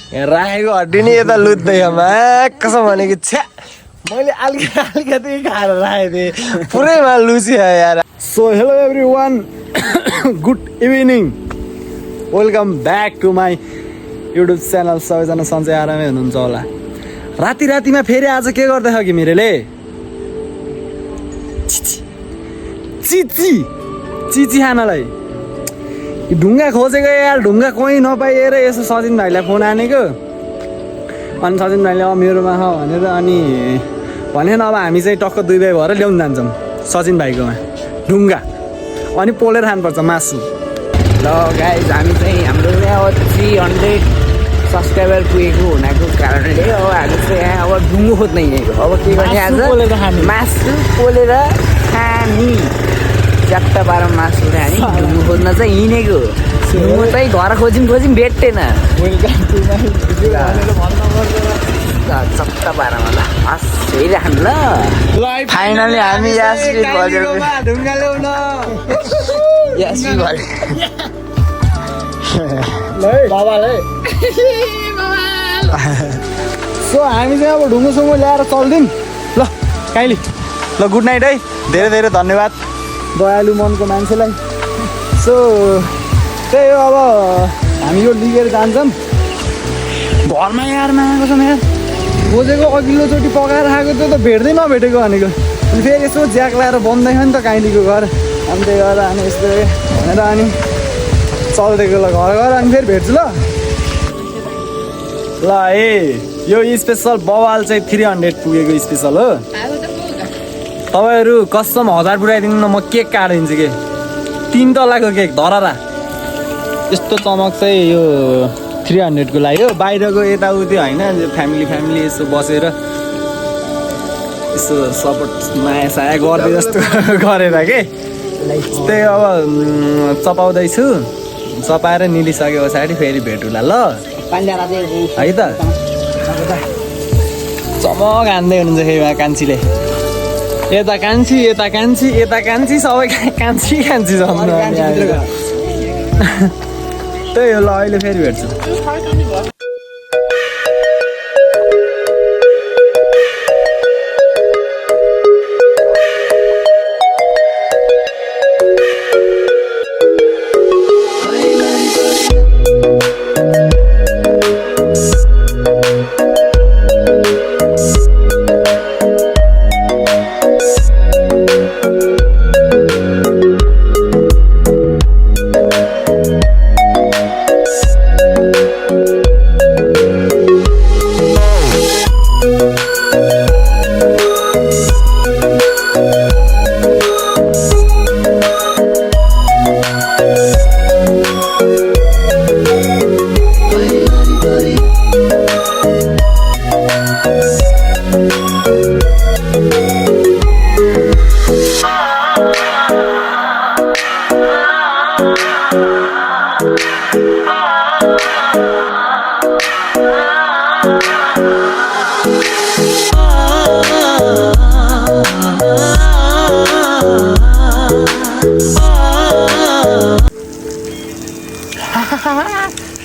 यहाँ राखेको हड्डी नि यता लुत्दै कसम भनेको छ्या मैले अलिकति खाएर राखेको थिएँ पुरैमा लुच्यो यार। So hello everyone, good evening, welcome back to my YouTube channel. सबैजना सन्चै आरामै हुनुहुन्छ होला। रातिमा फेरि आज के गर्दै कि मेरोले चिची खानलाई ढुङ्गा खोजेको यार। ढुङ्गा कोही नपाइएर यसो सचिन भाइलाई फोन हानेको, अनि सचिन भाइले मेरोमा छ भनेर अनि भनेन अब हामी चाहिँ टक्क 2 भाइ भएर ल्याउनु जान्छौँ सचिन भाइकोमा ढुङ्गा, अनि पोलेर खानुपर्छ मासु। ल गाइज हामी चाहिँ हाम्रो यहाँ 300 सब्सक्राइबर पुगेको हुनाको कारणले अब हामी चाहिँ यहाँ अब ढुङ्गो खोज्न हिँडेको। अब के गर्ने आज मासु पोलेर खाने, च्याट्टा पार मासु खाने, ढुङ्गो खोज्न चाहिँ हिँडेको। ढुङ्गो चाहिँ घर खोज्यौँ भेट्टेन। चट्टा पारामा ल हस् हेरिराख्नु ल। फाइनली हामी यास्री भयो। ढुङ्गा ल्याउन यास्री भयो बाबाले। सो हामी चाहिँ अब ढुङ्गोसुङ्गो ल्याएर चल्दिउँ ल काइली। ल गुड नाइट है, धेरै धेरै धन्यवाद दयालु मनको मान्छेलाई। सो त्यही हो, अब हामी यो लिगेर जान्छौँ घरमा। यार मागेको छ यार, खोजेको अघिल्लोचोटि पकाएर खाएको त्यो त भेट्दै नभेटेको भनेको। अनि फेरि यसो ज्याक लगाएर बन्दैछ नि त काइलीको घर, अनि त्यही गरेर अनि यस्तो भनेर अनि चल्दिएको ल घर अनि फेरि भेट्छु ल। ल यो स्पेसल बवाल चाहिँ 300 पुगेको स्पेसल हो। तपाईँहरू कसम 1000 पुऱ्याइदिनु न, म केक काटिदिन्छु के 3 तलाको केक धररा। यस्तो चमक चाहिँ यो 300 को लागि हो। बाहिरको यताउति होइन, फ्यामिली यसो बसेर यसो सपोर्ट माया साया गर्दै जस्तो गरेर के। त्यही अब चपाउँदैछु, चपाएर निलिसके पछाडि फेरि भेटुला ल है त। चमक हान्दै हुनुहुन्छ फेरि कान्छीले, यता कान्छी सबै कान्छी जम्नु। त्यही हो ल, अहिले फेरि भेट्छु।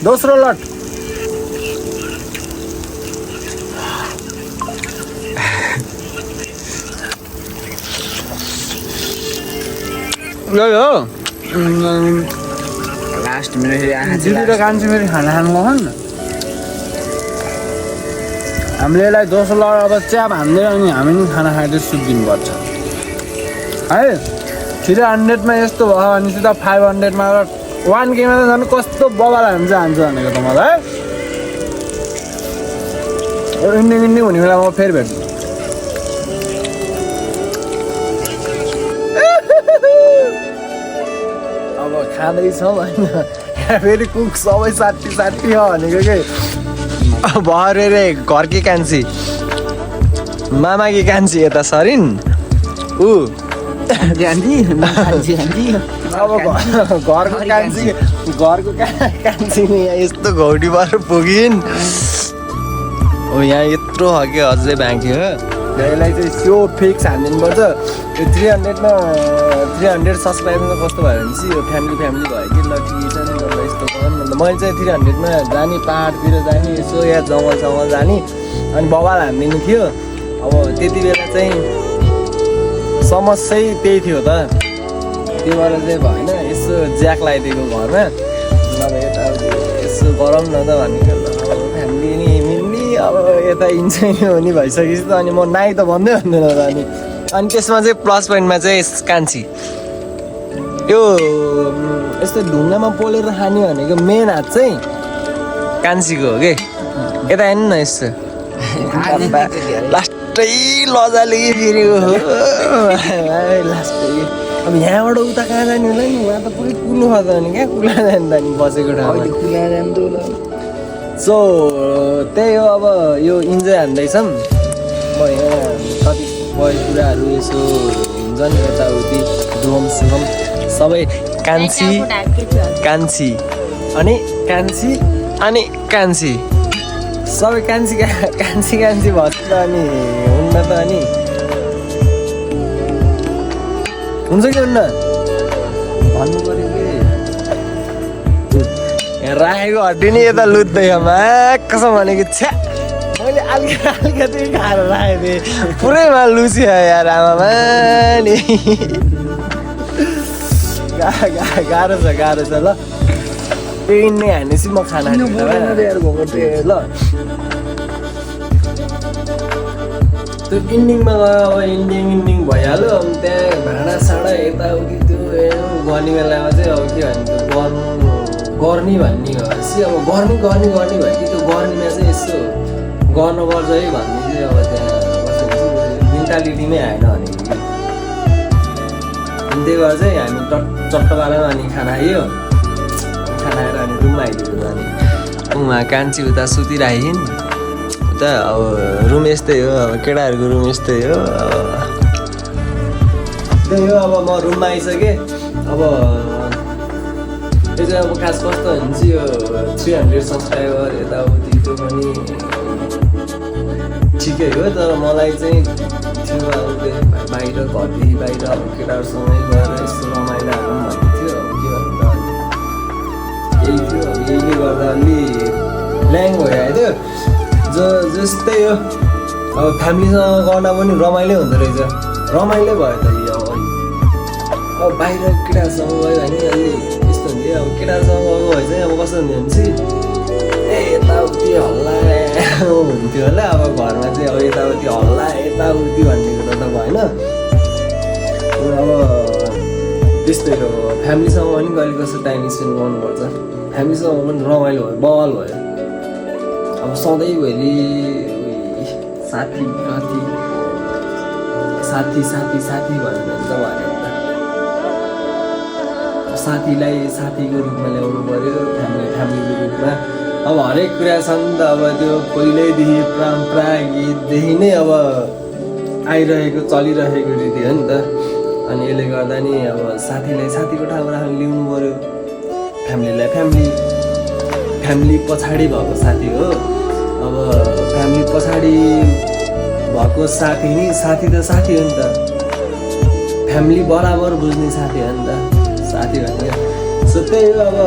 दोस्रो लट यो लास्ट मेरो दिदी र कान्छी फेरि खाना खानु मन। हामीले यसलाई दोस्रो लट अब च्याप हान्दै अनि हामी नि खाना खाँदै सुत्दिनुपर्छ है। 300 मा यस्तो भयो भने सिधा 500 मा 1K मा त झन् कस्तो बबाल हान्छ भनेको त मलाई। इन्डिङ हुने बेला म फेरि भेट्छु। अब खाँदैछौँ होइन, फेरि कुक सबै साठी हो भनेको के। भरे रे घरकी कान्छी मामाकी कान्छी यता सरिन् ऊ अब घरको कान्छी यस्तो घौटी भएर पुगिन्। हो यहाँ यत्रो हो कि अझै बाँकी हो। यसलाई चाहिँ त्यो फिक्स हानिदिनु पर्छ। यो 300 मा 300 सब्सक्राइबरमा कस्तो भयो भने चाहिँ यो फ्यामिली भयो कि ल ठिकै छ नि, ल यस्तो गर न, ल मैले चाहिँ 300मा जाने पाहाडतिर जाने यसो या जङ्गल जाने अनि बवाल हानिदिनु थियो अब त्यति बेला चाहिँ समस्या त्यही थियो त त्यो भएर चाहिँ भएन यसो ज्याक लगाइदिएको घरमा नभए यता यसो गरौँ न त भनेको फ्यामिली नि मिल्ने अब यता इन्जोय हुने भइसकेपछि त अनि म नाइ त भन्दै भन्दैन त अनि त्यसमा चाहिँ प्लस पोइन्टमा चाहिँ कान्छी यो यस्तो ढुङ्गामा पोलेर खाने भनेको मेन हात चाहिँ कान्छीको हो कि यता हेर्नु न यस्तो लास्टै लजाले कि फेरि लास्टै अब यहाँबाट उता कहाँ जाने होला नि उहाँ त पुरै कुल्नु पर्छ भने क्या कुला जाने त नि बसेको ठाउँमा सो त्यही हो अब यो इन्जोय हान्दैछौँ म यहाँ कति कुराहरू यसो हुन्छ नि यताउति डोम सोम सबै कान्छी सबै कान्छी भन्छ त अनि हुन्न त अनि हुन्छ कि हुन्न भन्नु पऱ्यो कि यहाँ राखेको हड्डी नि यता लुत्दै कसम भनेको छ्या मैले अलिकति खाएर राखेको थिएँ पुरैमा लुच्यो यार आमामा नि गाह्रो छ ल त्यो इन्डिङ हानेपछि म खाना ल त्यो इन्डिङमा गयो अब इन्डिङ भइहाल्यो अनि त्यहाँ भाँडासाँडा यताउति त्यो गर्ने बेलामा चाहिँ अब के भन्छ गर्ने भन्ने हो अब गर्ने भयो कि त्यो गर्नेमा चाहिँ यसो गर्नुपर्छ है भन्ने चाहिँ अब त्यहाँ मेन्टालिटीमै आएन भने अनि त्यही भएर चाहिँ हामी चट्टपालामा अनि खाना आयो खाना आएर अनि रुममा आइदिएको अनि उहाँ कान्छी उता सुतिराखिन् उता अब रुम यस्तै हो अब केटाहरूको रुम यस्तै हो त्यही हो अब म रुममा आइसकेँ अब यो चाहिँ अब खास कस्तो हुन्छ यो 300 सब्सक्राइबर यताउति त्यो पनि ठिकै हो तर मलाई चाहिँ थियो अब बाहिर घरदेखि बाहिर अब केटाहरूसँगै गएर यस्तो रमाइलो हालौँ भन्ने थियो अब के भन्दा यही थियो अब यहीले गर्दा अलि ल्याङ भइरहेको थियो जस्तै हो अब फ्यामिलीसँग गर्दा पनि रमाइलो हुँदो रहेछ रमाइलो भयो त यो अब बाहिर केटाहरूसँग गयो भने अलि यस्तो हुन्थ्यो अब केटाहरूसँग गएको भए चाहिँ अब कस्तो हुन्थ्यो भने चाहिँ यताउति हल्ला हुन्थ्यो होला अब घरमा चाहिँ अब यताउति हल्ला यताउति भन्ने कुरा त भएन अब त्यस्तै हो फ्यामिलीसँग पनि कहिले कस्तो टाइम स्पेन्ड गर्नुपर्छ फ्यामिलीसँग पनि रमाइलो भयो बवाल भयो अब सधैँभरि साथी भनेर त भएन साथीलाई साथीको रूपमा ल्याउनु पऱ्यो फ्यामिलीको रूपमा अब हरेक कुरा छ नि त अब त्यो पहिल्यैदेखि परम्परा गीतदेखि नै अब आइरहेको चलिरहेको रीति हो नि त अनि यसले गर्दा नि अब साथीलाई साथीको ठाउँमा राख्नु ल्याउनु पऱ्यो फ्यामिलीलाई फ्यामिली पछाडि भएको साथी हो अब फ्यामिली पछाडि भएको साथी नि साथी त साथी हो नि त फ्यामिली बराबर बुझ्ने साथी हो नि त साथी भनेको सो त्यही हो अब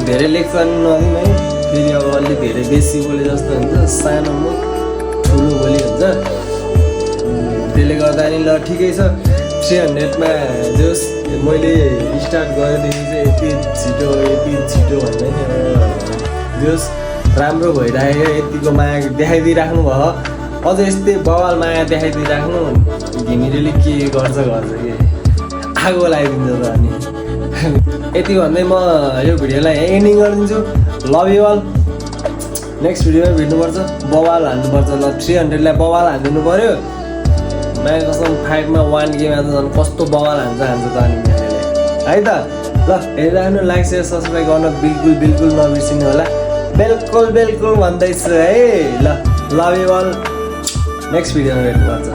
धेरै लेक्चर नदिउँ है फेरि अब अलि धेरै बेसी बोले जस्तो हुन्छ सानो म ठुलो बोली हुन्छ त्यसले गर्दा नि ल ठिकै छ 300मा जस मैले स्टार्ट गरेदेखि चाहिँ यति छिटो भन्दै नि जस राम्रो भइरहेको यतिको माया देखाइदिइराख्नु भयो अझ यस्तै बवाल माया देखाइदिइराख्नु घिमिरेले के गर्छ कि आगो लगाइदिन्छ त अनि यति भन्दै म यो भिडियोलाई एन्डिङ गरिदिन्छु लभ यु अल नेक्स्ट भिडियोमा भेट्नुपर्छ बवाल हान्नुपर्छ ल 300लाई बवाल हानिदिनु पऱ्यो माया कसम 5मा 1 गेममा त झन् कस्तो बवाल हान्छ त अनि है त ल हेरिराख्नु लाइक सेयर सब्सक्राइब गर्न बिल्कुल नबिर्सिनु होला बिल्कुल भन्दैछु है ल लभ यु अल नेक्स्ट भिडियोमा भेट्नुपर्छ